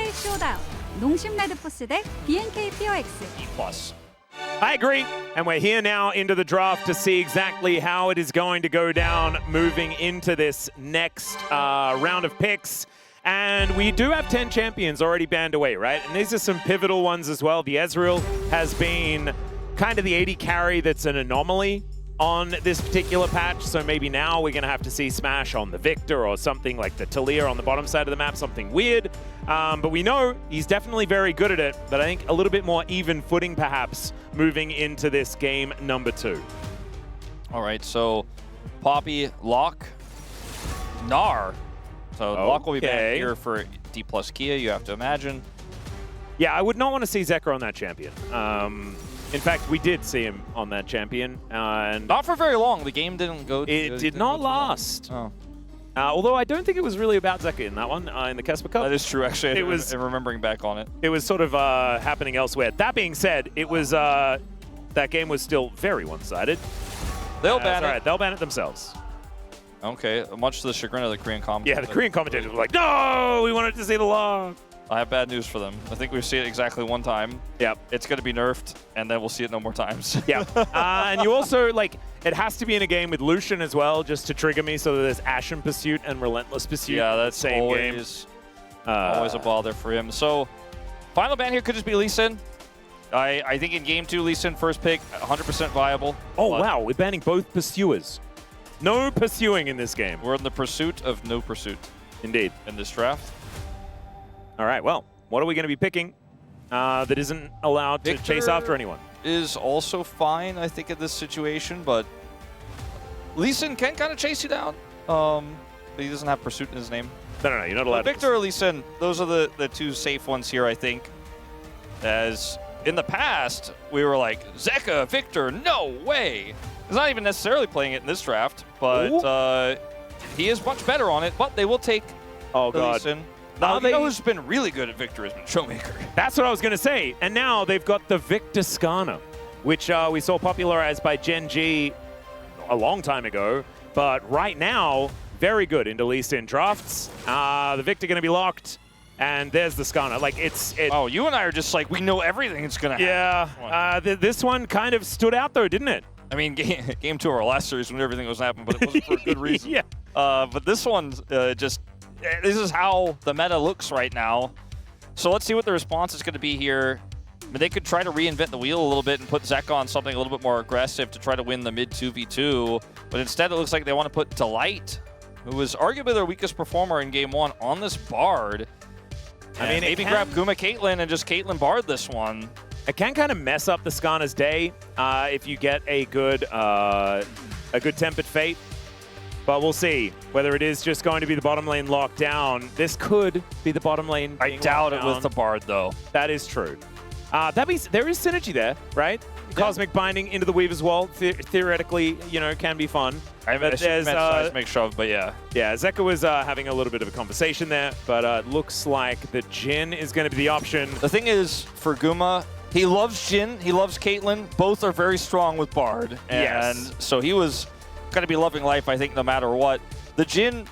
최고의 쇼다운 농심 레드포스 대 BNK POX. E+. I agree. And we're here now into the draft to see exactly how it is going to go down moving into this next round of picks. And we do have 10 champions already banned away, right? And these are some pivotal ones as well. The Ezreal has been kind of the AD carry that's an anomaly on this particular patch. So maybe now we're going to have to see Smash on the Victor or something like the Talia on the bottom side of the map, something weird. But we know he's definitely very good at it. But I think a little bit more even footing perhaps moving into this game number 2. All right, so Poppy, Locke, Gnar. So Locke will be back here for D plus Kia, you have to imagine. Yeah, I would not want to see Zeka on that champion. In fact, we did see him on that champion. And not for very long. The game didn't go. It did not last. Oh. Although I don't think it was really about Zeka in that one, in the Casper Cup. That is true, actually. It was remembering back on it. It was sort of happening elsewhere. That being said, it was that game was still very one-sided. They'll ban it. Right. They'll ban it themselves. Okay, much to the chagrin of the Korean commentators. Yeah, the Korean commentators were like, no, we wanted to see the log. I have bad news for them. I think we've seen it exactly one time. Yep. It's going to be nerfed, and then we'll see it no more times. Yeah. And you also, like, it has to be in a game with Lucian as well, just to trigger me, so that there's Ashen Pursuit and Relentless Pursuit. Yeah, that's same always, game. Always a bother for him. So, final ban here could just be Lee Sin. I think in game 2, Lee Sin first pick, 100% viable. Oh, wow, we're banning both pursuers. No pursuing in this game. We're in the pursuit of no pursuit. Indeed. In this draft. All right, well, what are we going to be picking that isn't allowed to chase after anyone? Is also fine, I think, in this situation, but Lee Sin can kind of chase you down. But he doesn't have pursuit in his name. No, you're not allowed. Victor or Lee Sin, those are the two safe ones here, I think. As in the past, we were like, Zeka, Victor, no way. He's not even necessarily playing it in this draft, but he is much better on it, but they will take Lee Sin. Now, you know who's been really good at Victor has been Showmaker. That's what I was going to say. And now they've got the Victor Skarner, which we saw popularized by Gen G a long time ago. But right now, very good into Lee Sin drafts. The Victor going to be locked. And there's the Skarner. Like, oh, you and I are just like, we know everything that's going to happen. Yeah. This one kind of stood out, though, didn't it? I mean, game 2 of our last series when everything was happening, but it wasn't for a good reason. Yeah. But this one just... This is how the meta looks right now. So let's see what the response is going to be here. I mean, they could try to reinvent the wheel a little bit and put Zeka on something a little bit more aggressive to try to win the mid 2v2. But instead, it looks like they want to put Delight, who was arguably their weakest performer in game 1, on this Bard. I mean, maybe grab Guma Caitlyn and just Caitlyn Bard this one. It can kind of mess up the Skarner's day if you get a good tempered fate. But we'll see whether it is just going to be the bottom lane locked down. This could be the bottom lane. I doubt it with the Bard, though. That is true. That means there is synergy there, right? Yeah. Cosmic Binding into the Weaver's Wall, theoretically, you know, can be fun. I meant Seismic Shove, but yeah. Yeah, Zeka was having a little bit of a conversation there, but it looks like the Jhin is going to be the option. The thing is, for Guma, he loves Jhin, he loves Caitlyn. Both are very strong with Bard. And so he was going to be loving life, I think, no matter what. The Jhin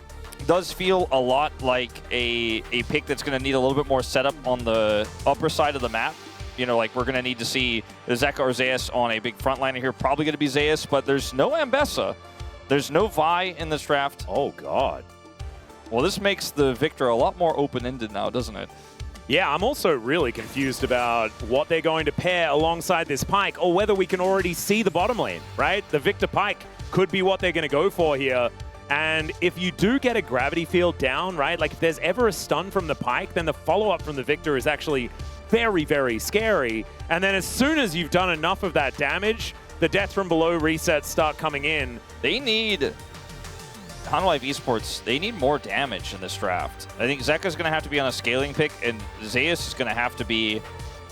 does feel a lot like a pick that's going to need a little bit more setup on the upper side of the map. You know, like we're going to need to see Zeka or Zeus on a big frontliner here. Probably going to be Zeus, but there's no Ambessa. There's no Vi in this draft. Oh, God. Well, this makes the Victor a lot more open-ended now, doesn't it? Yeah, I'm also really confused about what they're going to pair alongside this Pyke, or whether we can already see the bottom lane, right? The Victor Pyke could be what they're going to go for here. And if you do get a gravity field down, right, like if there's ever a stun from the Pyke, then the follow-up from the Victor is actually very, very scary. And then as soon as you've done enough of that damage, the death from below resets start coming in. They need... Hanwha Esports, they need more damage in this draft. I think Zeka's going to have to be on a scaling pick, and Zeus is going to have to be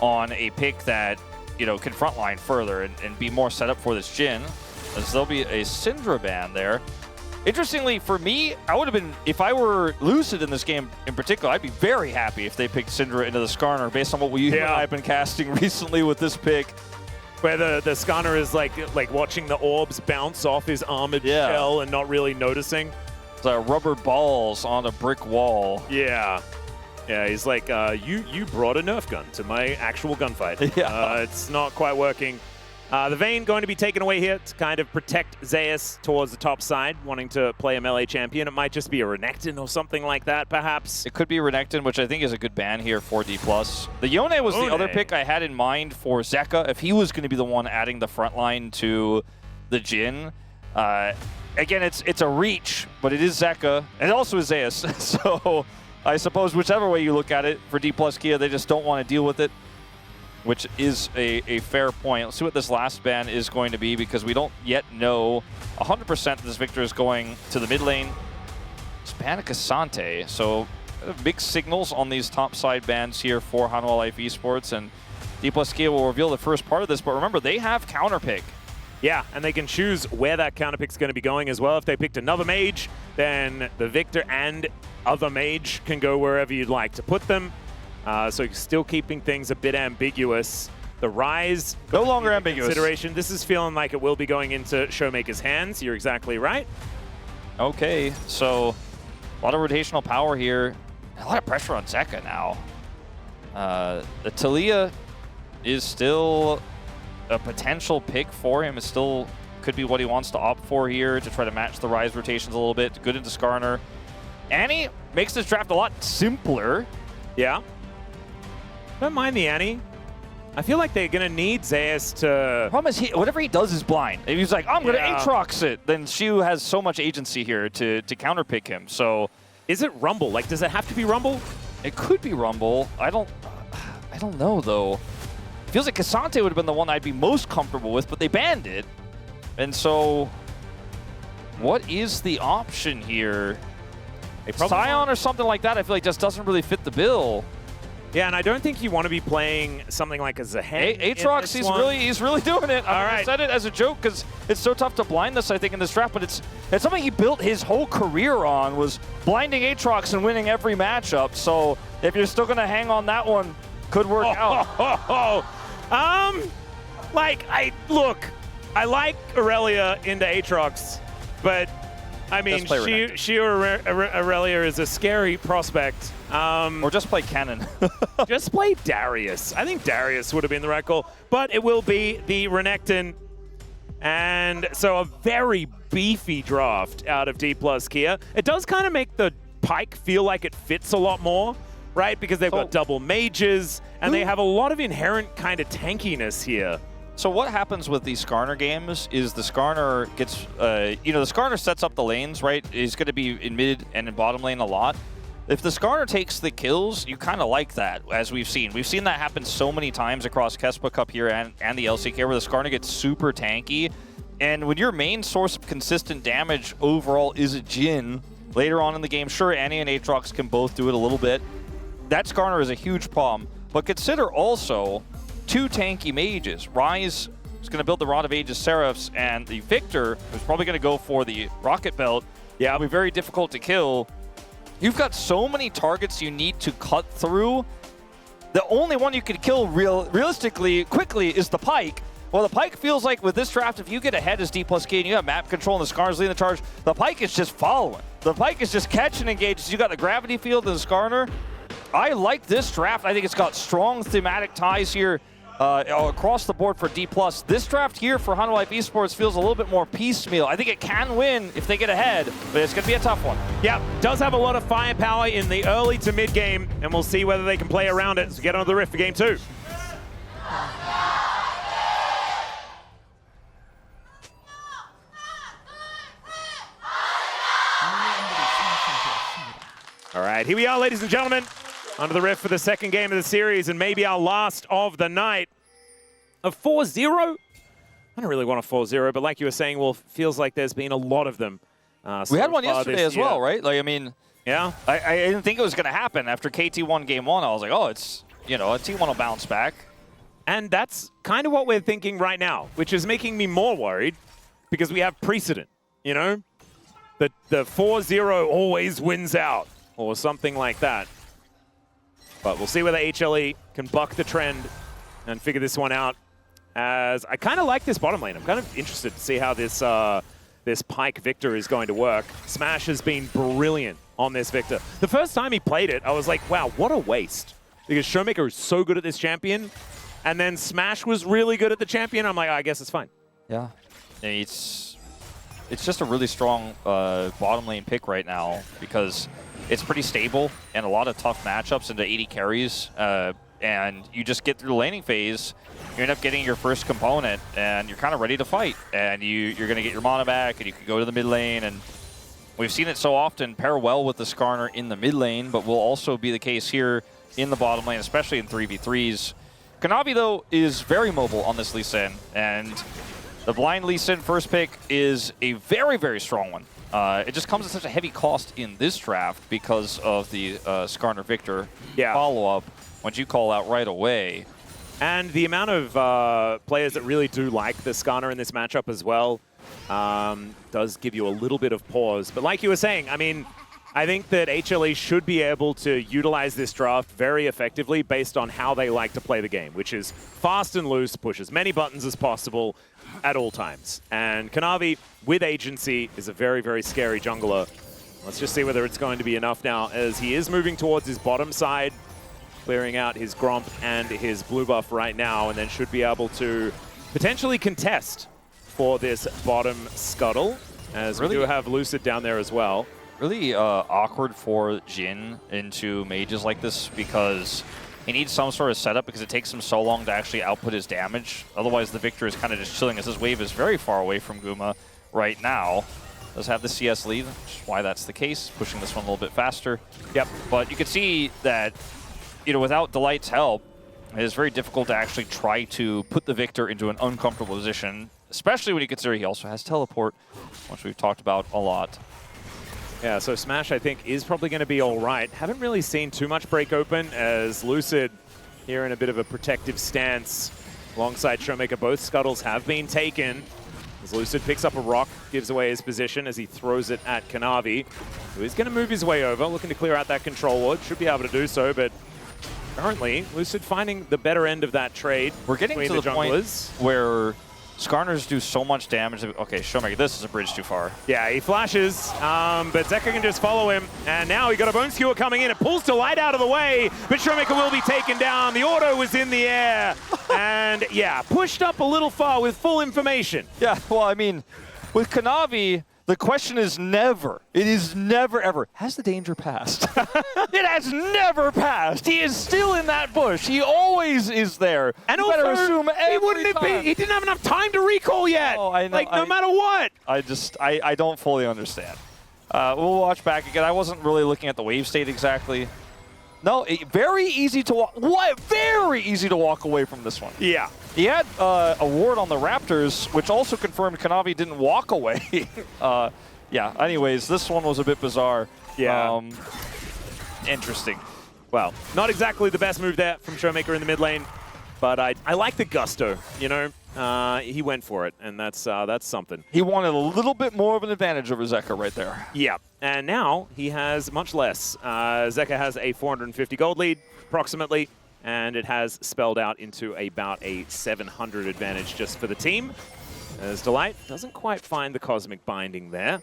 on a pick that, you know, can frontline further and be more set up for this Jhin, as there'll be a Syndra ban there. Interestingly, for me, I would have been, if I were Lucid in this game in particular, I'd be very happy if they picked Syndra into the Skarner based on what you and I have been casting recently with this pick. Where the Skarner is like watching the orbs bounce off his armored shell and not really noticing. It's rubber balls on a brick wall. Yeah. Yeah, he's like, you brought a Nerf gun to my actual gunfight. Yeah. It's not quite working. The Vayne going to be taken away here to kind of protect Zeus towards the top side, wanting to play a melee champion. It might just be a Renekton or something like that, perhaps. It could be Renekton, which I think is a good ban here for D+. The Yone was the other pick I had in mind for Zeka, if he was going to be the one adding the front line to the Jhin. Again, it's a reach, but it is Zeka, and it also is Zeus. So I suppose whichever way you look at it, for D+ Kia, they just don't want to deal with it, which is a fair point. Let's see what this last ban is going to be, because we don't yet know 100% that this Victor is going to the mid lane. It's ban a Cassante, so big signals on these top side bans here for Hanwha Life Esports, and D+ Kia will reveal the first part of this, but remember, they have counterpick. Yeah, and they can choose where that counterpick's going to be going as well. If they picked another mage, then the Victor and other mage can go wherever you'd like to put them. So still keeping things a bit ambiguous. The Rise, no longer ambiguous. Consideration. This is feeling like it will be going into Showmaker's hands. You're exactly right. Okay, so a lot of rotational power here. A lot of pressure on Zeka now. The Talia is still a potential pick for him. It still could be what he wants to opt for here to try to match the Rise rotations a little bit. Good into Skarner. Annie makes this draft a lot simpler. Yeah. Don't mind the Annie. I feel like they're going to need Zeus to... Problem is, whatever he does is blind. If he's like, I'm going to Aatrox it, then Shu has so much agency here to counterpick him. So, is it Rumble? Like, does it have to be Rumble? It could be Rumble. I don't know, though. Feels like Cassante would have been the one I'd be most comfortable with, but they banned it. And so, what is the option here? Scion or something like that, I feel like just doesn't really fit the bill. Yeah, and I don't think you want to be playing something like a Zehen. Aatrox, he's really doing it. I said it as a joke because it's so tough to blind this, I think, in this draft, but it's something he built his whole career on, was blinding Aatrox and winning every matchup. So if you're still going to hang on that one, could work out. Look, I like Aurelia into Aatrox, but I mean, she Aurelia is a scary prospect. Or just play Cannon. Just play Darius. I think Darius would have been the right call, but it will be the Renekton. And so a very beefy draft out of D+ Kia. It does kind of make the Pyke feel like it fits a lot more, right? Because they've got double mages, and they have a lot of inherent kind of tankiness here. So what happens with these Skarner games is the Skarner gets, the Skarner sets up the lanes, right? He's going to be in mid and in bottom lane a lot. If the Skarner takes the kills, you kind of like that, as we've seen. We've seen that happen so many times across Kespa Cup here and the LCK, where the Skarner gets super tanky. And when your main source of consistent damage overall is a Jhin, later on in the game, sure, Annie and Aatrox can both do it a little bit. That Skarner is a huge problem. But consider also two tanky mages. Rise is going to build the Rod of Ages Seraphs, and the Victor is probably going to go for the Rocket Belt. Yeah, it'll be very difficult to kill. You've got so many targets you need to cut through. The only one you could kill realistically quickly is the Pyke. Well, the Pyke feels like with this draft, if you get ahead as D+ K and you have map control and the Skarner's leading the charge, the Pyke is just following. The Pyke is just catching engages. You got the gravity field and the Skarner. I like this draft. I think it's got strong thematic ties here across the board for D+. This draft here for Hanwha Life Esports feels a little bit more piecemeal. I think it can win if they get ahead, but it's going to be a tough one. Yeah, does have a lot of firepower in the early to mid game, and we'll see whether they can play around it as we get onto the Rift for game 2. All right, here we are, ladies and gentlemen, onto the Rift for the second game of the series, and maybe our last of the night. A 4-0? I don't really want a 4-0, but like you were saying, Wolf, feels like there's been a lot of them. We had one yesterday as well, right? Like, I mean, yeah, I didn't think it was going to happen. After KT won game 1, I was like, oh, it's, a T1 will bounce back. And that's kind of what we're thinking right now, which is making me more worried because we have precedent, The 4-0 always wins out, or something like that. But we'll see whether HLE can buck the trend and figure this one out. As I kind of like this bottom lane. I'm kind of interested to see how this this Pike Victor is going to work. Smash has been brilliant on this Victor. The first time he played it, I was like, wow, what a waste. Because Showmaker is so good at this champion, and then Smash was really good at the champion. I'm like, oh, I guess it's fine. Yeah. It's just a really strong bottom lane pick right now because it's pretty stable and a lot of tough matchups into 80 carries. And you just get through the laning phase, you end up getting your first component, and you're kind of ready to fight. And you're going to get your mana back, and you can go to the mid lane. And we've seen it so often pair well with the Skarner in the mid lane, but will also be the case here in the bottom lane, especially in 3v3s. Kanavi, though, is very mobile on this Lee Sin, and the blind Lee Sin first pick is a very, very strong one. It just comes at such a heavy cost in this draft because of the Skarner Victor follow-up, once you call out right away. And the amount of players that really do like the Skarner in this matchup as well does give you a little bit of pause. But like you were saying, I mean, I think that HLE should be able to utilize this draft very effectively based on how they like to play the game, which is fast and loose, push as many buttons as possible at all times. And Kanavi, with agency, is a very, very scary jungler. Let's just see whether it's going to be enough now, as he is moving towards his bottom side, clearing out his Gromp and his blue buff right now, and then should be able to potentially contest for this bottom scuttle, as we do have Lucid down there as well. Really awkward for Jhin into mages like this because he needs some sort of setup because it takes him so long to actually output his damage. Otherwise, the Victor is kind of just chilling as his wave is very far away from Guma right now. Does have the CS lead, which is why that's the case, pushing this one a little bit faster. Yep. But you can see that, you know, without Delight's help, it is very difficult to actually try to put the Victor into an uncomfortable position, especially when you consider he also has teleport, which we've talked about a lot. Yeah, so Smash, I think, is probably going to be all right. Haven't really seen too much break open, as Lucid here in a bit of a protective stance alongside Showmaker. Both scuttles have been taken. As Lucid picks up a rock, gives away his position as he throws it at Kanavi, who is going to move his way over, looking to clear out that control ward. Should be able to do so, but currently, Lucid finding the better end of that trade. We're getting to the point where Skarners do so much damage. Okay, Showmaker, this is a bridge too far. Yeah, he flashes, but Zeka can just follow him. And now he got a Bone Skewer coming in. It pulls Delight out of the way, but Showmaker will be taken down. The auto was in the air. And yeah, pushed up a little far with full information. Yeah, well, I mean, with Kanavi, the question is never, it is never ever, has the danger passed? It has never passed. He is still in that bush. He always is there. And you better assume he didn't have enough time to recall yet. Oh, I know. Like, no matter what. I don't fully understand. We'll watch back again. I wasn't really looking at the wave state exactly. No, very easy to walk. What? Very easy to walk away from this one. Yeah. He had a ward on the Raptors, which also confirmed Kanavi didn't walk away. Yeah, anyways, this one was a bit bizarre. Yeah. Interesting. Well, not exactly the best move there from Showmaker in the mid lane, but I like the gusto, you know? He went for it, and that's something. He wanted a little bit more of an advantage over Zeka right there. Yeah, and now he has much less. Zeka has a 450 gold lead, approximately, and it has spelled out into about a 700 advantage just for the team. As Delight doesn't quite find the Cosmic Binding there.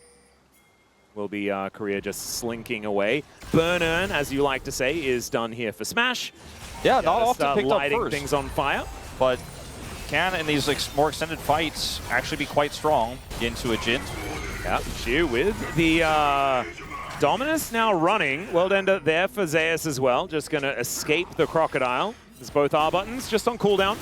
Will be Korea just slinking away. Burn-Earn, as you like to say, is done here for Smash. Yeah, not often picked up first. Things on fire. But can, in these more extended fights, actually be quite strong into a Jhin. Yeah, Shu with the Dominus now running. World Ender there for Zeus as well. Just going to escape the Crocodile. As both R buttons just on cooldown.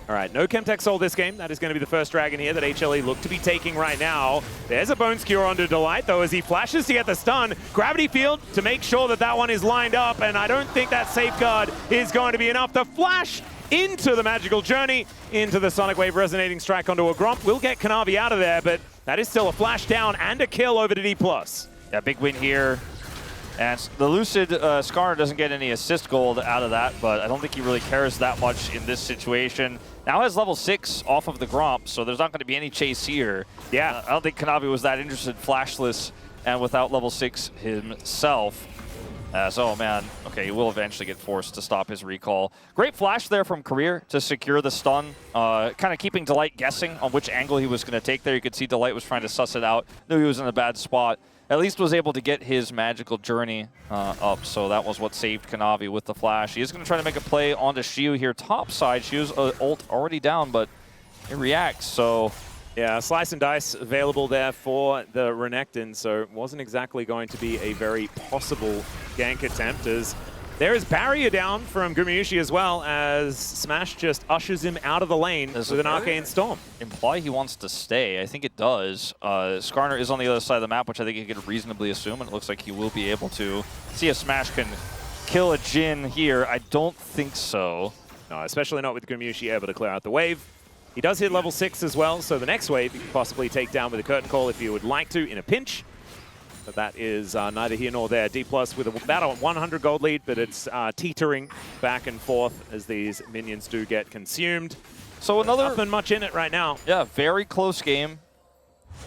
All right, no Chemtech Soul this game. That is going to be the first dragon here that HLE look to be taking right now. There's a Bone Skewer onto Delight, though, as he flashes to get the stun. Gravity Field to make sure that that one is lined up, and I don't think that Safeguard is going to be enough. The flash into the Magical Journey, into the Sonic Wave Resonating Strike onto a Gromp. Will get Kanavi out of there, but that is still a flash down and a kill over to D+. Yeah, big win here. And the Lucid Skarner doesn't get any assist gold out of that, but I don't think he really cares that much in this situation. Now has level 6 off of the Gromp, so there's not going to be any chase here. Yeah, I don't think Kanavi was that interested flashless and without level 6 himself. Oh man, okay, he will eventually get forced to stop his recall. Great flash there from Career to secure the stun, kind of keeping Delight guessing on which angle he was going to take there. You could see Delight was trying to suss it out, knew he was in a bad spot. At least was able to get his magical journey up, so that was what saved Kanavi with the flash. He is going to try to make a play onto Xiu here top side. Xiu's ult already down, but it reacts, so... Yeah, Slice and Dice available there for the Renekton, so it wasn't exactly going to be a very possible gank attempt, as there is barrier down from Gumayushi as well, as Smash just ushers him out of the lane with an Arcane Storm. Imply he wants to stay. I think it does. Skarner is on the other side of the map, which I think you could reasonably assume, and it looks like he will be able to. See if Smash can kill a Jhin here. I don't think so. No, especially not with Gumayushi able to clear out the wave. He does hit level 6 as well, so the next wave you can possibly take down with a Curtain Call if you would like to in a pinch. But that is neither here nor there. D+ with about a 100 gold lead, but it's teetering back and forth as these minions do get consumed. So another... Nothing much in it right now. Yeah, very close game.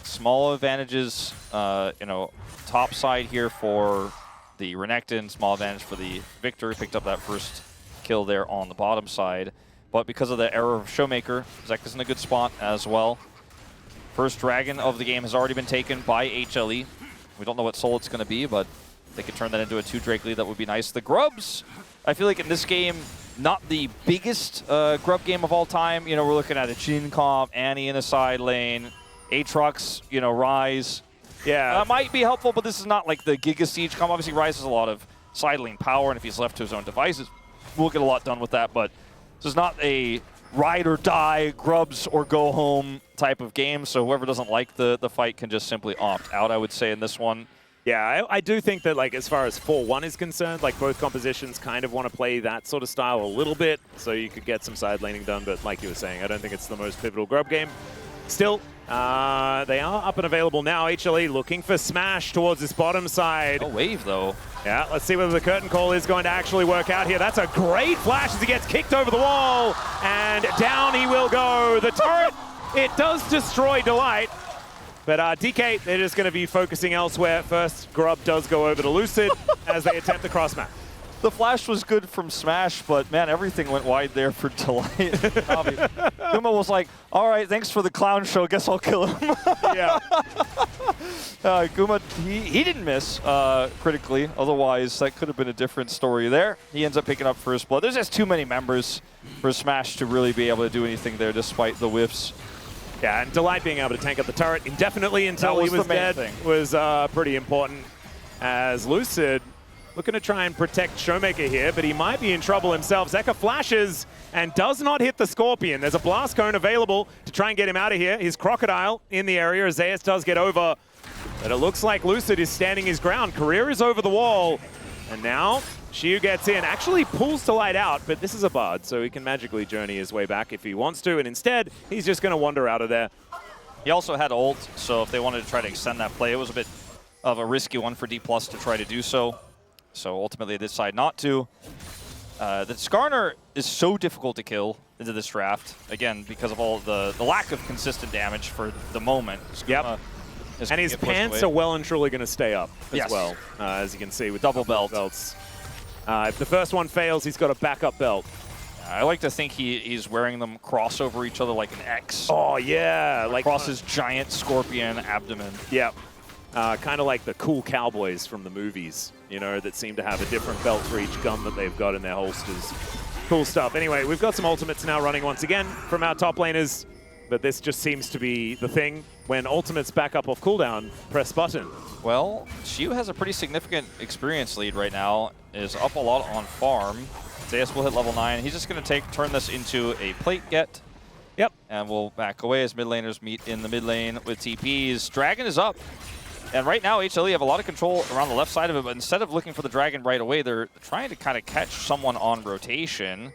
Small advantages, you know, top side here for the Renekton. Small advantage for the Victor. Picked up that first kill there on the bottom side. But because of the error of Showmaker, Zek is in a good spot as well. First dragon of the game has already been taken by HLE. We don't know what soul it's going to be, but if they could turn that into a 2-Drake lead, that would be nice. The Grubs, I feel like in this game, not the biggest Grub game of all time. You know, we're looking at a Jhin comp, Annie in a side lane, Aatrox, you know, Ryze. Yeah. Might be helpful, but this is not like the Giga Siege comp. Obviously, Ryze has a lot of side lane power, and if he's left to his own devices, we'll get a lot done with that, but this is not a ride or die, Grubs or go home type of game, so whoever doesn't like the fight can just simply opt out, I would say, in this one. Yeah, I do think that, like, as far as 4-1 is concerned, like, both compositions kind of want to play that sort of style a little bit, so you could get some side laning done, but like you were saying, I don't think it's the most pivotal Grub game. Still, they are up and available now. HLE looking for Smash towards this bottom side. No wave, though. Yeah, let's see whether the Curtain Call is going to actually work out here. That's a great flash as he gets kicked over the wall, and down he will go. The turret, it does destroy Delight, but DK, they're just going to be focusing elsewhere. First, Grub does go over to Lucid as they attempt the cross-match. The flash was good from Smash, but man, everything went wide there for Delight. Guma was like, all right, thanks for the clown show. Guess I'll kill him. Yeah. Guma, he didn't miss critically. Otherwise, that could have been a different story there. He ends up picking up first blood. There's just too many members for Smash to really be able to do anything there despite the whiffs. Yeah, and Delight being able to tank up the turret indefinitely until he was dead was pretty important, as Lucid looking to try and protect Showmaker here, but he might be in trouble himself. Zeka flashes and does not hit the Scorpion. There's a Blast Cone available to try and get him out of here. His Crocodile in the area as Zeus does get over, but it looks like Lucid is standing his ground. Career is over the wall, and now Xiu gets in, actually pulls Delight out, but this is a Bard, so he can magically journey his way back if he wants to, and instead, he's just going to wander out of there. He also had ult, so if they wanted to try to extend that play, it was a bit of a risky one for D+ to try to do so. So ultimately they decide not to. The Skarner is so difficult to kill into this draft, again, because of all the lack of consistent damage for the moment. Yep. And his pants are well and truly going to stay up as well, as you can see with double belts. If the first one fails, he's got a backup belt. I like to think he's wearing them cross over each other like an X. Oh, yeah. Like across his giant scorpion abdomen. Yep. Kind of like the cool cowboys from the movies, you know, that seem to have a different belt for each gun that they've got in their holsters. Cool stuff. Anyway, we've got some ultimates now running once again from our top laners, but this just seems to be the thing. When ultimates back up off cooldown, press button. Well, Xiu has a pretty significant experience lead right now, is up a lot on farm. Zeus will hit level 9. He's just going to turn this into a plate get. Yep. And we'll back away as mid laners meet in the mid lane with TPs. Dragon is up. And right now, HLE have a lot of control around the left side of it, but instead of looking for the Dragon right away, they're trying to kind of catch someone on rotation.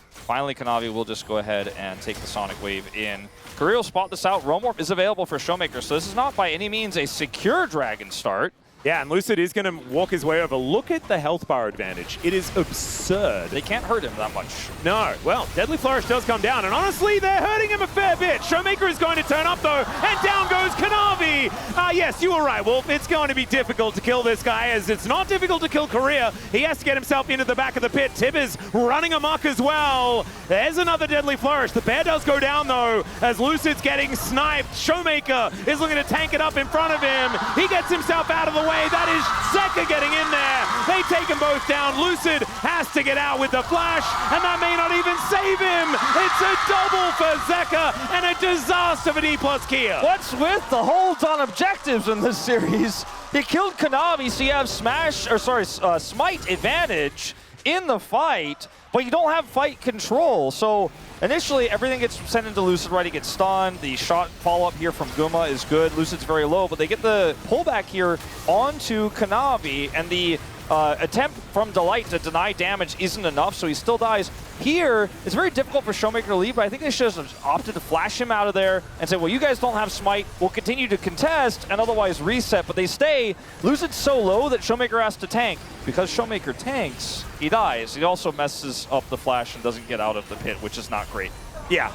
Finally, Kanavi will just go ahead and take the Sonic Wave in. Career will spot this out. Roam Warp is available for Showmaker, so this is not by any means a secure Dragon start. Yeah, and Lucid is going to walk his way over. Look at the health bar advantage. It is absurd. They can't hurt him that much. No. Well, Deadly Flourish does come down, and honestly, they're hurting him a fair bit. Showmaker is going to turn up, though, and down goes Kanavi. Yes, you were right, Wolf. It's going to be difficult to kill this guy, as it's not difficult to kill Korea. He has to get himself into the back of the pit. Tib is running amok as well. There's another Deadly Flourish. The bear does go down, though, as Lucid's getting sniped. Showmaker is looking to tank it up in front of him. He gets himself out of the way. That is Zeka getting in there. They take them both down. Lucid has to get out with the flash, and that may not even save him. It's a double for Zeka and a disaster for D+ Kia. What's with the holds on objectives in this series? He killed Kanavi, so you have Smite advantage in the fight, but you don't have fight control. So initially, everything gets sent into Lucid, right? He gets stunned. The shot follow-up here from Guma is good. Lucid's very low, but they get the pullback here onto Kanavi, and the attempt from Delight to deny damage isn't enough, so he still dies. Here, it's very difficult for Showmaker to leave, but I think they should have opted to flash him out of there and say, well, you guys don't have Smite. We'll continue to contest and otherwise reset, but they stay. Lucid's so low that Showmaker has to tank. Because Showmaker tanks, he dies. He also messes up the flash and doesn't get out of the pit, which is not great. Yeah,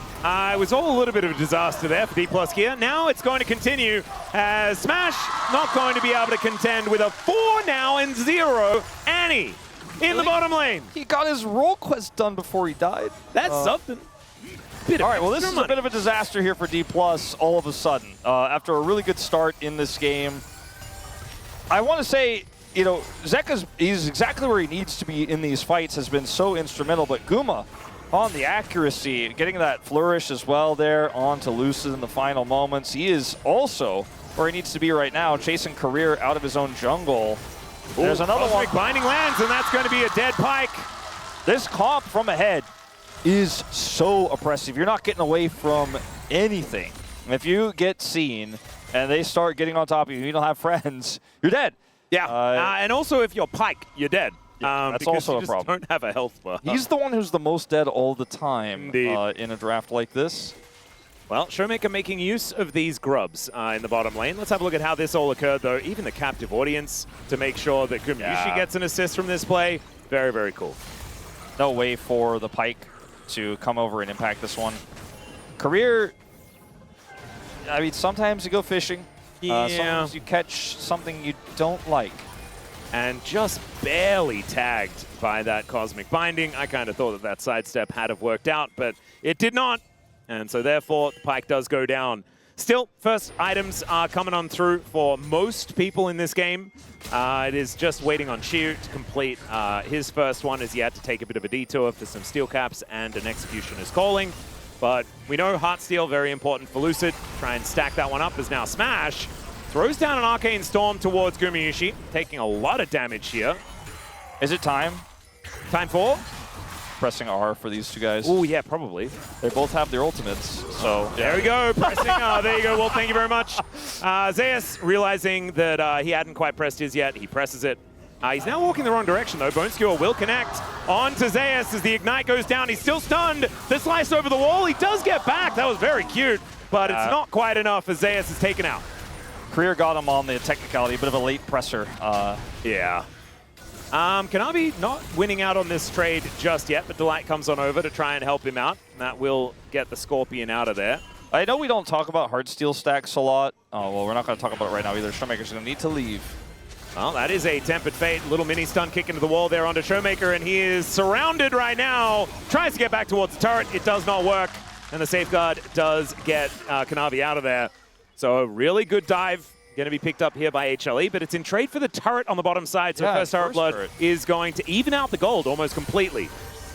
it was all a little bit of a disaster there for D+ Kia. Now it's going to continue as Smash not going to be able to contend with a 4 now and 0 Annie in the bottom lane. He got his role quest done before he died. That's something. All right, well, this is a bit of a disaster here for D+ all of a sudden. After a really good start in this game, I want to say, you know, he's exactly where he needs to be in these fights, has been so instrumental, but Guma on the accuracy, getting that flourish as well there onto Lucid in the final moments. He is also where he needs to be right now, chasing Career out of his own jungle. There's another one. Binding lands, and that's going to be a dead Pike. This comp from ahead is so oppressive. You're not getting away from anything. If you get seen and they start getting on top of you, you don't have friends, you're dead. Yeah, and also if you're Pike, you're dead. That's also a problem. Don't have a health bar. He's the one who's the most dead all the time in a draft like this. Well, Showmaker making use of these grubs in the bottom lane. Let's have a look at how this all occurred, though. Even the captive audience to make sure that Gumayusi gets an assist from this play. Very, very cool. No way for the Pike to come over and impact this one. Career, I mean, sometimes you go fishing. Sometimes you catch something you don't like. And just barely tagged by that Cosmic Binding. I kind of thought that sidestep had have worked out, but it did not. And so therefore, the Pike does go down. Still, first items are coming on through for most people in this game. It is just waiting on Shiu to complete his first one, as he had to take a bit of a detour for some steel caps and an Executioner's Calling. But we know Heartsteel, very important for Lucid. Try and stack that one up as now Smash throws down an Arcane Storm towards Gumayusi, taking a lot of damage here. Is it time? Time for? Pressing R for these two guys. Oh, yeah, probably. They both have their ultimates, so... There we go, pressing R. There you go. Well, thank you very much. Zeus, realizing that he hadn't quite pressed his yet, he presses it. He's now walking the wrong direction, though. Bone Skewer will connect on to Zeus as the Ignite goes down. He's still stunned. The slice over the wall. He does get back. That was very cute, but it's not quite enough as Zeus is taken out. Career got him on the technicality, a bit of a late presser. Yeah. Kanavi not winning out on this trade just yet, but Delight comes on over to try and help him out. And that will get the Scorpion out of there. I know we don't talk about Heartsteel stacks a lot. Oh, well, we're not going to talk about it right now either. Showmaker's going to need to leave. Well, that is a Tempered Fate. Little mini stun kick into the wall there onto Showmaker, and he is surrounded right now. Tries to get back towards the turret. It does not work. And the Safeguard does get Kanavi out of there. So a really good dive. Going to be picked up here by HLE, but it's in trade for the turret on the bottom side. So first turret blood is going to even out the gold almost completely.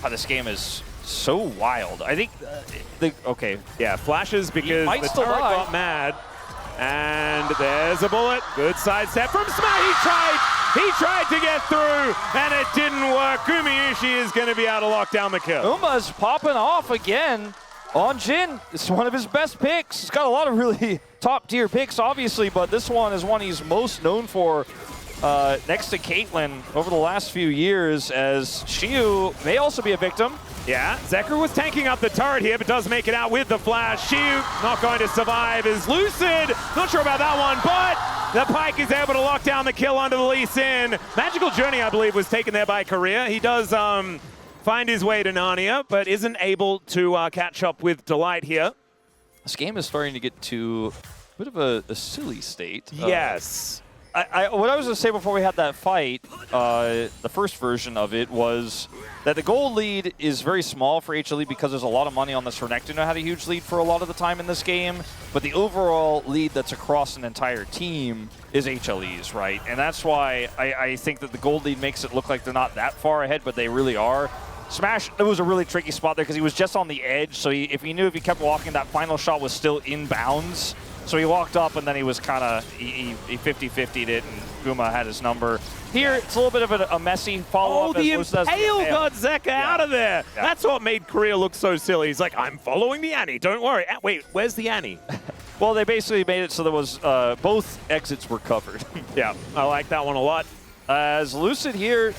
This game is so wild. I think, okay. Yeah, flashes because the turret got mad. And there's a bullet. Good sidestep from Smash. He tried to get through, and it didn't work. Gumayusi is going to be able to lock down the kill. Uma's popping off again on Jhin. It's one of his best picks. He's got a lot of really top-tier picks, obviously, but this one is one he's most known for next to Caitlyn over the last few years, as Shiu may also be a victim. Yeah, Zeker was tanking up the turret here, but does make it out with the flash. Shiu not going to survive is Lucid. Not sure about that one, but The Pyke is able to lock down the kill under the Lee Sin. Magical Journey, I believe, was taken there by Korea. He does find his way to Narnia, but isn't able to catch up with Delight here. This game is starting to get to a bit of a silly state. Yes. What I was going to say before we had that fight, the first version of it, was that the gold lead is very small for HLE because there's a lot of money on this Renekton who had a huge lead for a lot of the time in this game, but the overall lead that's across an entire team is HLE's, right? And that's why I think that the gold lead makes it look like they're not that far ahead, but they really are. Smash, it was a really tricky spot there because he was just on the edge, so if he knew if he kept walking, that final shot was still in bounds. So he walked up, and then he was kind of, he 50-50'd it, and Guma had his number. Here, it's a little bit of a messy follow-up. Oh, the Impale got Zeka out of there. Yeah. That's what made Korea look so silly. He's like, I'm following the Annie, don't worry. Wait, where's the Annie? Well, they basically made it so there was, both exits were covered. Yeah, I like that one a lot. As Lucid here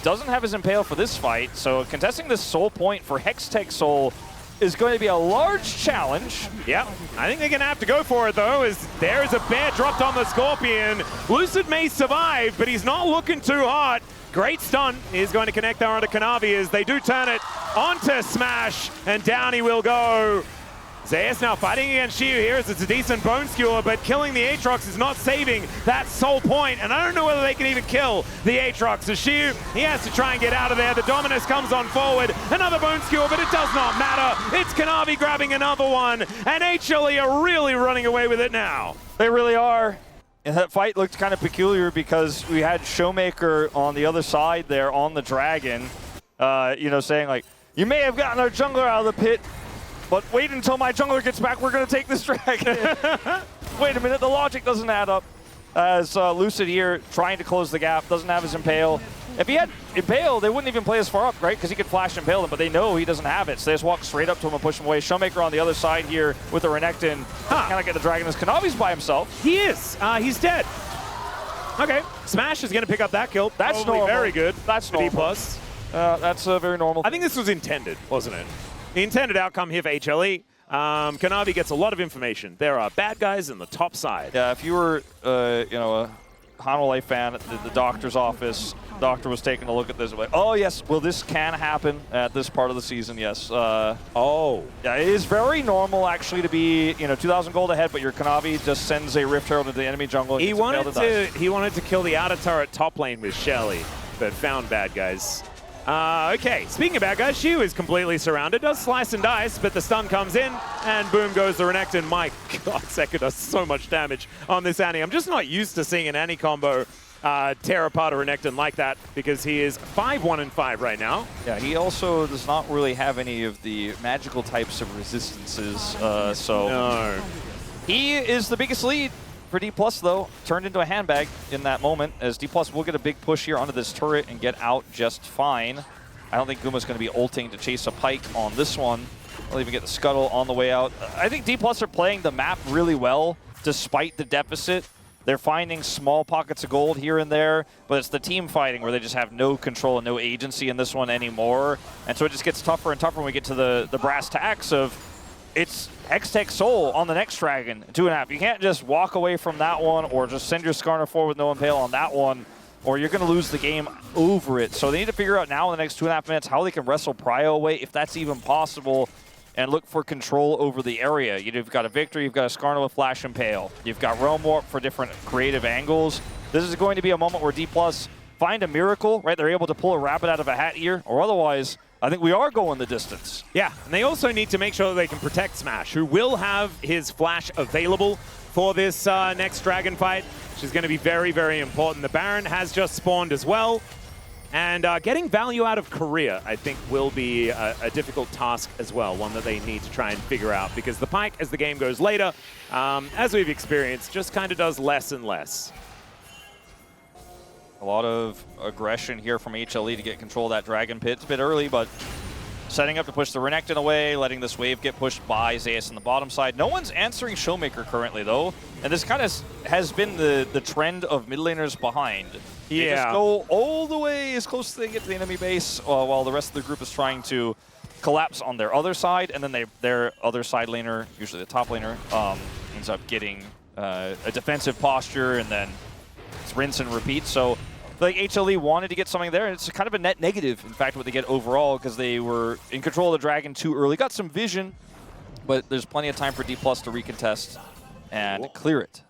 doesn't have his Impale for this fight, so contesting this Soul point for Hextech Soul is going to be a large challenge. Yep, I think they're going to have to go for it, though, as there is a bear dropped on the Scorpion. Lucid may survive, but he's not looking too hot. Great stun is going to connect there onto Kanavi as they do turn it onto Smash, and down he will go. Zeus now fighting against Shiu here as it's a decent bone skewer, but killing the Aatrox is not saving that Soul point, and I don't know whether they can even kill the Aatrox. So Shiu, he has to try and get out of there. The Dominus comes on forward, another bone skewer, but it does not matter. It's Kanavi grabbing another one, and HLE are really running away with it now. They really are. And that fight looked kind of peculiar because we had Showmaker on the other side there on the Dragon, you know, saying like, you may have gotten our jungler out of the pit, but wait until my jungler gets back, we're going to take this Dragon. Wait a minute, the logic doesn't add up. As Lucid here trying to close the gap, doesn't have his Impale. If he had Impale, they wouldn't even play as far up, right? Because he could flash Impale them, but they know he doesn't have it, so they just walk straight up to him and push him away. Showmaker on the other side here with the Renekton. Cannot get the Dragon as Kanavi's by himself. He is. He's dead. Okay, Smash is going to pick up that kill. That's probably normal. very good. That's normal. D+. That's very normal. I think this was intended, wasn't it? The intended outcome here for HLE. Kanavi gets a lot of information. There are bad guys in the top side. Yeah, if you were, you know, a Hanwha fan at the doctor's office, doctor was taking a look at this, like, oh yes, well this can happen at this part of the season, yes. Oh. Yeah, it is very normal actually to be, you know, 2,000 gold ahead, but your Kanavi just sends a Rift Herald into the enemy jungle. And He wanted to kill the outer turret top lane with Shelly, but found bad guys. Okay, speaking of bad guys, Shiu is completely surrounded, does slice and dice, but the stun comes in, and boom goes the Renekton. My God, Zeka does so much damage on this Annie. I'm just not used to seeing an Annie combo tear apart a Renekton like that, because he is 5-1-5 right now. Yeah, he also does not really have any of the magical types of resistances, so No. he is the biggest lead. For D+, though, turned into a handbag in that moment, as D+ will get a big push here onto this turret and get out just fine. I don't think Guma's going to be ulting to chase a Pyke on this one. They'll even get the Scuttle on the way out. I think D+ are playing the map really well, despite the deficit. They're finding small pockets of gold here and there, but it's the team fighting where they just have no control and no agency in this one anymore. And so it just gets tougher and tougher when we get to the brass tacks of it's Hextech Soul on the next Dragon, 2.5. You can't just walk away from that one or just send your Skarner forward with no Impale on that one, or you're going to lose the game over it. So they need to figure out now in the next 2.5 minutes how they can wrestle Prio away, if that's even possible, and look for control over the area. You've got a Victor, you've got a Skarner with Flash Impale. You've got Realm Warp for different creative angles. This is going to be a moment where D+ find a miracle, right? They're able to pull a rabbit out of a hat here, or otherwise, I think we are going the distance. Yeah, and they also need to make sure that they can protect Smash, who will have his Flash available for this next Dragon fight, which is going to be very, very important. The Baron has just spawned as well, and getting value out of Korea, I think, will be a difficult task as well, one that they need to try and figure out, because the Pyke, as the game goes later, as we've experienced, just kind of does less and less. A lot of aggression here from HLE to get control of that Dragon Pit. It's a bit early, but setting up to push the Renekton away, letting this wave get pushed by Zeus on the bottom side. No one's answering Showmaker currently, though. And this kind of has been the trend of mid laners behind. They just go all the way as close as they get to the enemy base, while the rest of the group is trying to collapse on their other side, and then their other side laner, usually the top laner, ends up getting a defensive posture, and then it's rinse and repeat. So like HLE wanted to get something there, and it's kind of a net negative, in fact, what they get overall, because they were in control of the Dragon too early. Got some vision, but there's plenty of time for D+ to recontest and clear it.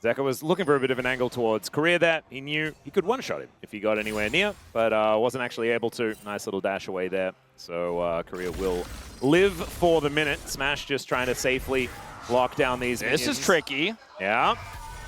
Zeka was looking for a bit of an angle towards Korea there. He knew he could one-shot him if he got anywhere near, but wasn't actually able to. Nice little dash away there. So Korea will live for the minute. Smash just trying to safely lock down these minions. This is tricky. Yeah.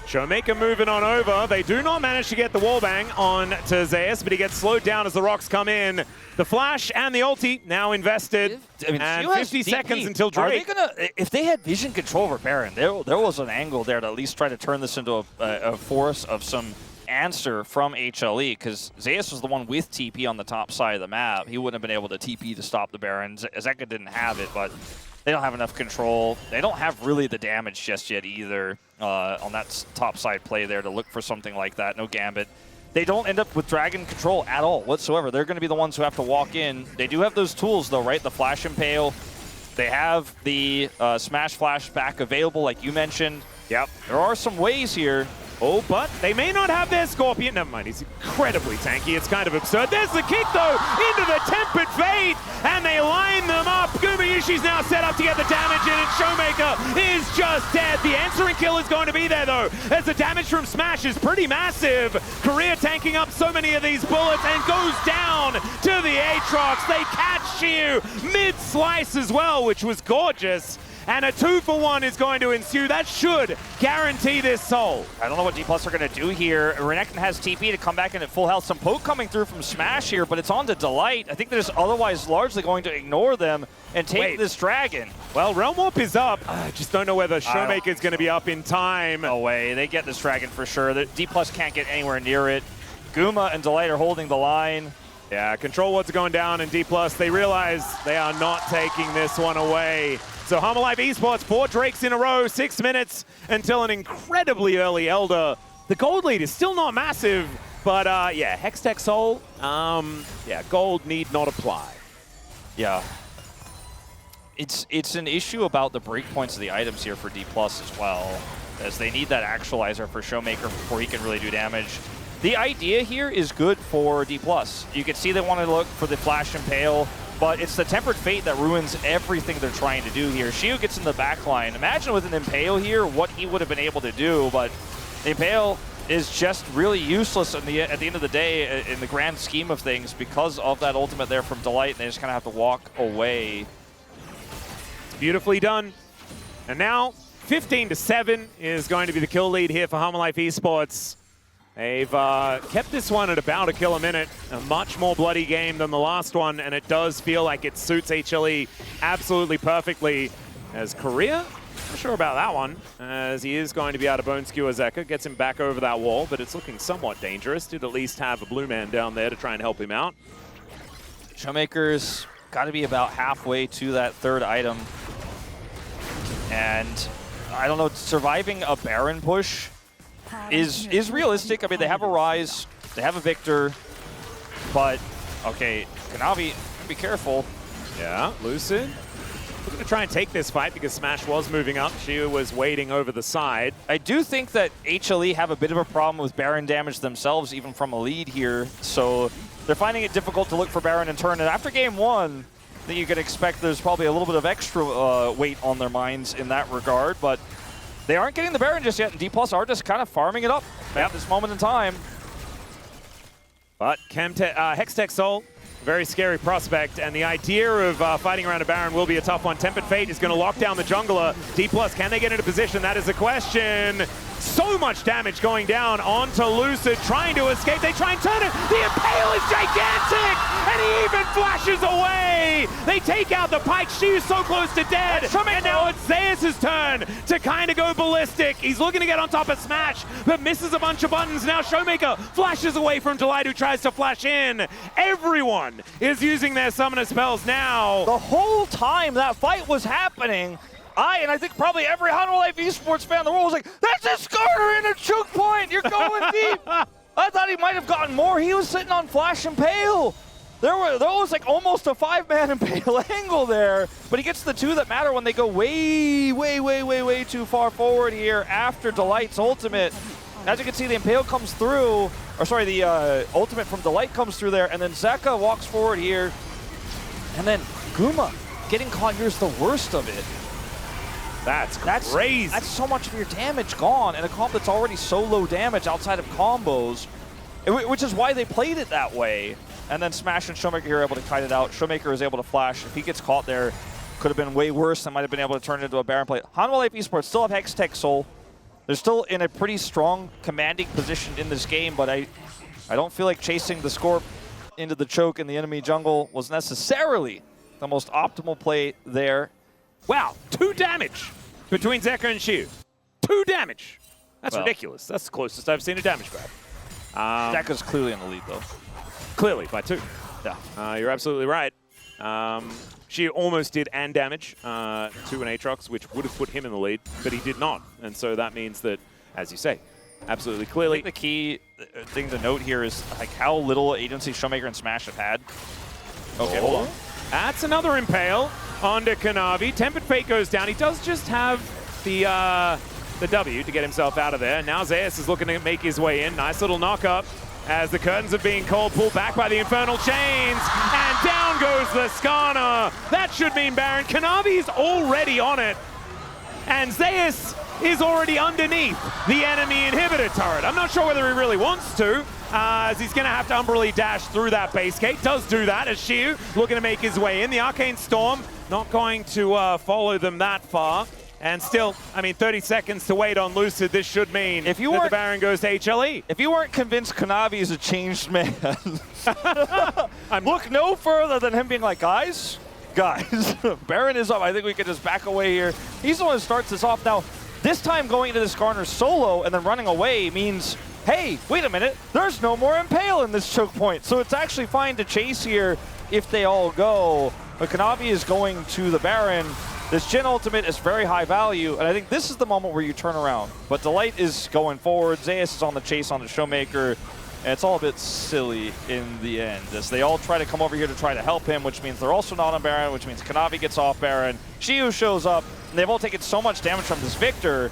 Showmaker moving on over. They do not manage to get the wallbang on to Zeus, but he gets slowed down as the rocks come in. The flash and the ulti now invested. I mean, and 50 seconds until Drake. Are they gonna, if they had vision control over Baron, there was an angle there to at least try to turn this into a force of some answer from HLE, because Zeus was the one with TP on the top side of the map. He wouldn't have been able to TP to stop the Baron. Zeka didn't have it, but they don't have enough control. They don't have really the damage just yet either on that top side play there to look for something like that. No Gambit. They don't end up with Dragon control at all whatsoever. They're going to be the ones who have to walk in. They do have those tools though, right? The Flash Impale. They have the Smash Flash back available, like you mentioned. Yep. There are some ways here. Oh, but they may not have their Scorpion. Never mind, he's incredibly tanky. It's kind of absurd. There's the kick, though, into the Tempered Fate, and they line them up. Gumayushi's now set up to get the damage in, and Showmaker is just dead. The answering kill is going to be there, though, as the damage from Smash is pretty massive. Korea tanking up so many of these bullets and goes down to the Aatrox. They catch you mid-slice as well, which was gorgeous. And a 2-for-1 is going to ensue. That should guarantee this soul. I don't know what D+ are going to do here. Renekton has TP to come back in at full health. Some poke coming through from Smash here, but it's on to Delight. I think they're just otherwise largely going to ignore them and take this Dragon. Well, Realm Warp is up. I just don't know whether Showmaker is going to be up in time. No way. They get this Dragon for sure. The D+ can't get anywhere near it. Guma and Delight are holding the line. Yeah, control wards are going down, and D+, they realize they are not taking this one away. So HLE Esports, 4 Drakes in a row, 6 minutes until an incredibly early Elder. The gold lead is still not massive, but yeah, Hextech Soul, yeah, gold need not apply. Yeah. It's an issue about the breakpoints of the items here for D+ as well, as they need that actualizer for Showmaker before he can really do damage. The idea here is good for D+. You can see they want to look for the Flash Impale, but it's the Tempered Fate that ruins everything they're trying to do here. Shiu gets in the back line. Imagine with an Impale here what he would have been able to do, but the Impale is just really useless at the end of the day in the grand scheme of things because of that ultimate there from Delight, and they just kind of have to walk away. Beautifully done. And now 15-7 is going to be the kill lead here for HLE Esports. They've kept this one at about a kill a minute, a much more bloody game than the last one, and it does feel like it suits HLE absolutely perfectly. As Korea, not sure about that one, as he is going to be able to bone skewer Zeka, gets him back over that wall, but it's looking somewhat dangerous. Did at least have a blue man down there to try and help him out. Showmaker's got to be about halfway to that third item, and I don't know, surviving a Baron push is realistic. I mean, they have a Rise, they have a Victor, but, okay, Kanavi, be careful. Yeah, Lucid. We're going to try and take this fight because Smash was moving up. Shiu was waiting over the side. I do think that HLE have a bit of a problem with Baron damage themselves, even from a lead here, so they're finding it difficult to look for Baron in turn. And after game 1, I think you could expect there's probably a little bit of extra weight on their minds in that regard, but they aren't getting the Baron just yet, and D+ are just kind of farming it up at this moment in time. But Hextech Soul, very scary prospect, and the idea of fighting around a Baron will be a tough one. Tempered Fate is going to lock down the jungler. D+, can they get into position? That is the question. So much damage going down onto Lucid, trying to escape. They try and turn it. The Impale is gigantic, and he even flashes away. They take out the Pike. Shiu's so close to dead, and now it's Zeus' turn to kind of go ballistic. He's looking to get on top of Smash, but misses a bunch of buttons. Now Showmaker flashes away from Delight, who tries to flash in. Everyone is using their summoner spells now. The whole time that fight was happening, I think probably every HLE Esports fan in the world was like, that's a Skarner in a choke point! You're going deep! I thought he might have gotten more. He was sitting on Flash Impale. There was like almost a 5-man Impale angle there, but he gets the 2 that matter when they go way too far forward here after Delight's ultimate. As you can see, the Impale comes through, or sorry, the ultimate from Delight comes through there, and then Zeka walks forward here, and then Guma getting caught here is the worst of it. That's crazy. That's so much of your damage gone, and a comp that's already so low damage outside of combos, which is why they played it that way. And then Smash and Showmaker here are able to kite it out. Showmaker is able to flash. If he gets caught there, could have been way worse. That might have been able to turn it into a Baron play. Hanwha Life Esports still have Hextech Soul. They're still in a pretty strong commanding position in this game, but I don't feel like chasing the Scorp into the choke in the enemy jungle was necessarily the most optimal play there. Wow, 2 damage between Zeka and Xiu. 2 damage. That's ridiculous. That's the closest I've seen a damage grab. Zeka's clearly in the lead, though. Clearly, by 2. Yeah. You're absolutely right. Xiu almost did and damage to an Aatrox, which would have put him in the lead, but he did not. And so that means that, as you say, absolutely clearly. I think the key thing to note here is like how little agency Showmaker and Smash have had. Okay, hold on. That's another Impale onto Kanavi. Tempered Fate goes down. He does just have the W to get himself out of there. Now Zeus is looking to make his way in. Nice little knock-up as the curtains are being called, pulled back by the Infernal Chains, and down goes the Skana. That should mean Baron. Kanavi's already on it, and Zeus is already underneath the enemy inhibitor turret. I'm not sure whether he really wants to, as he's going to have to umbrally dash through that base gate. Does do that as Xiu looking to make his way in. The Arcane Storm not going to follow them that far. And still, I mean, 30 seconds to wait on Lucid. This should mean that the Baron goes to HLE. If you weren't convinced Kanavi is a changed man, look no further than him being like, guys, Baron is up. I think we can just back away here. He's the one who starts this off. Now, this time going into this Garner solo and then running away means, hey, wait a minute, there's no more Impale in this choke point. So it's actually fine to chase here if they all go. But Kanavi is going to the Baron. This Jhin ultimate is very high value, and I think this is the moment where you turn around. But Delight is going forward. Zeus is on the chase on the Showmaker, and it's all a bit silly in the end as they all try to come over here to try to help him, which means they're also not on Baron, which means Kanavi gets off Baron. Xiu shows up, and they've all taken so much damage from this Victor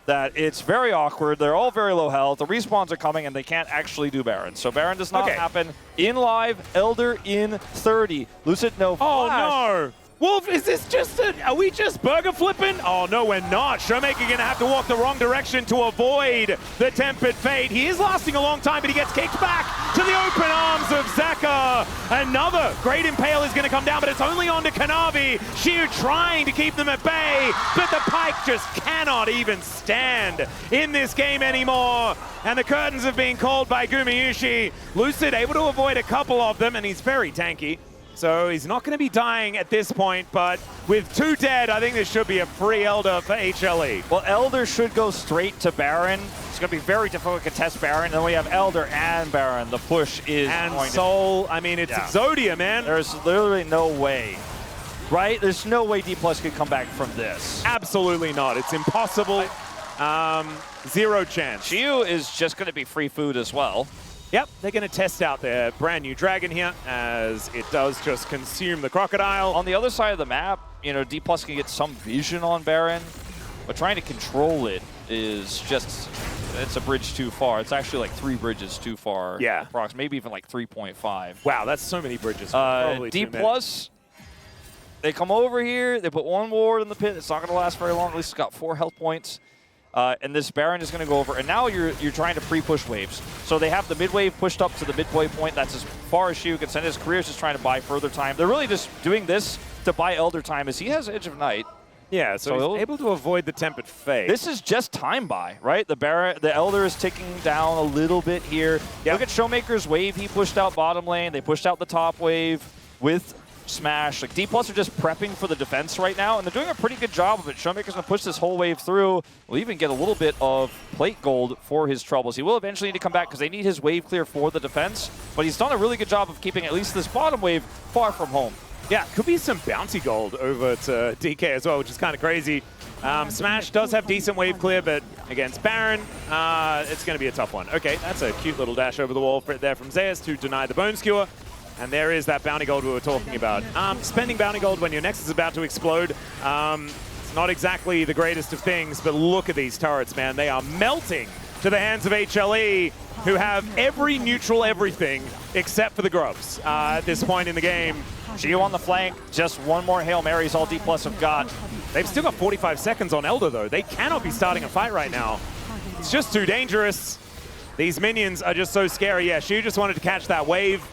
that it's very awkward. They're all very low health. The respawns are coming, and they can't actually do Baron. So Baron does not happen. In live, Elder in 30. Lucid, no flash. Oh, no. Wolf, is this just are we just burger flipping? Oh, no, we're not. Showmaker going to have to walk the wrong direction to avoid the Tempered Fate. He is lasting a long time, but he gets kicked back to the open arms of Zeka. Another great Impale is going to come down, but it's only onto Kanavi. Xiu trying to keep them at bay, but the Pike just cannot even stand in this game anymore. And the curtains have been called by Gumayushi. Lucid able to avoid a couple of them, and he's very tanky. So he's not going to be dying at this point, but with 2 dead, I think this should be a free Elder for HLE. Well, Elder should go straight to Baron. It's going to be very difficult to contest Baron. And then we have Elder and Baron. The push is and Soul, I mean, it's Exodia, man. There's literally no way, right? There's no way D+ could come back from this. Absolutely not. It's impossible. 0 chance. Xiu is just going to be free food as well. Yep, they're going to test out their brand new dragon here, as it does just consume the crocodile. On the other side of the map, you know, D+ can get some vision on Baron, but trying to control it is just, it's a bridge too far. It's actually like 3 bridges too far. Yeah. Maybe even like 3.5. Wow, that's so many bridges. D+, they come over here, they put 1 ward in the pit. It's not going to last very long. At least it's got 4 health points. And this Baron is going to go over, and now you're trying to pre-push waves. So they have the mid-wave pushed up to the midway point. That's as far as Xiu can send. His career is just trying to buy further time. They're really just doing this to buy Elder time, as he has Edge of Night. Yeah, so he's able to avoid the Tempered Fate. This is just time buy, right? The Elder is ticking down a little bit here. Yep. Look at Showmaker's wave. He pushed out bottom lane. They pushed out the top wave with Smash. Like, D+ are just prepping for the defense right now, and they're doing a pretty good job of it. Showmaker's going to push this whole wave through. Will even get a little bit of plate gold for his troubles. He will eventually need to come back because they need his wave clear for the defense, but he's done a really good job of keeping at least this bottom wave far from home. Yeah, could be some bounty gold over to DK as well, which is kind of crazy. Smash does have decent wave clear, but against Baron, it's going to be a tough one. Okay, that's a cute little dash over the wall there from Zeus to deny the Bone Skewer. And there is that bounty gold we were talking about. Spending bounty gold when your Nexus is about to explode, it's not exactly the greatest of things, but look at these turrets, man. They are melting to the hands of HLE, who have every neutral everything except for the grubs at this point in the game. Geo on the flank, just one more Hail Marys all D+ have got. They've still got 45 seconds on Elder, though. They cannot be starting a fight right now. It's just too dangerous. These minions are just so scary. Yeah, Shu just wanted to catch that wave.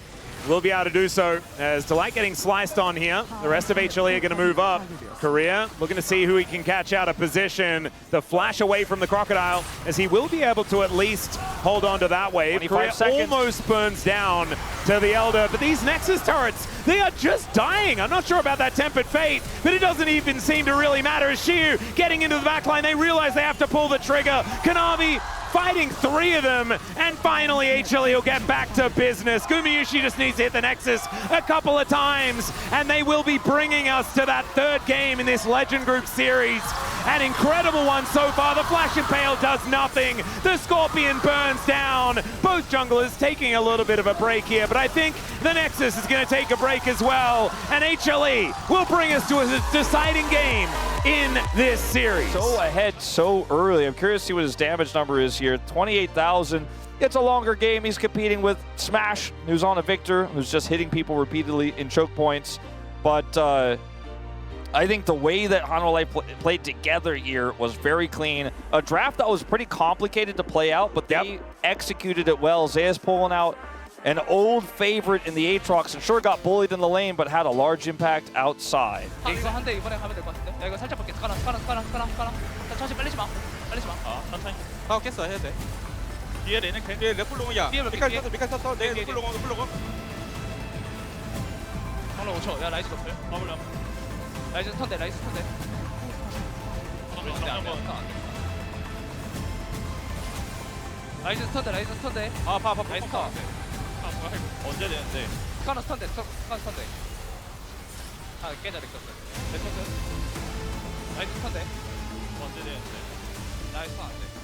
Will be able to do so as Delight getting sliced on here. The rest of HLE are going to move up. Korea looking to see who he can catch out of position. The flash away from the Crocodile as he will be able to at least hold on to that wave. Korea almost burns down to the Elder, but these Nexus turrets, they are just dying. I'm not sure about that Tempered Fate, but it doesn't even seem to really matter. As Shiu getting into the backline, they realize they have to pull the trigger. Konami fighting 3 of them, and finally HLE will get back to business. Gumayushi just needs to hit the Nexus a couple of times, and they will be bringing us to that 3rd game in this Legend Group series. An incredible one so far. The Flash Impale does nothing. The Scorpion burns down. Both junglers taking a little bit of a break here, but I think the Nexus is going to take a break as well, and HLE will bring us to a deciding game in this series. So ahead so early. I'm curious to see what his damage number is here. 28,000. It's a longer game. He's competing with Smash, who's on a Victor, who's just hitting people repeatedly in choke points. But I think the way that Hanwha played together here was very clean. A draft that was pretty complicated to play out, but they executed it well. Zeus pulling out an old favorite in the Aatrox, and sure got bullied in the lane, but had a large impact outside. 이거 한 대 이번에 가면 될 것 같은데? 야 이거 살짝 볼게. 까나. 천천히 빨리지 마. 천천히. 깼어 해야 돼. 뒤에 레는 뒤에 레플롱이야. 뒤에 미칼 썼어. 네, 레플롱. 방금 5초. 야 라이즈 높여. 더블. 라이즈 턴대. 한번 라이즈 턴대. 봐. 라이즈 턴. 언제 되는데? 까나 턴대. 아 깨자 렉겼어. 라이즈 턴대. 언제 되는데? 라이즈 턴 안 돼.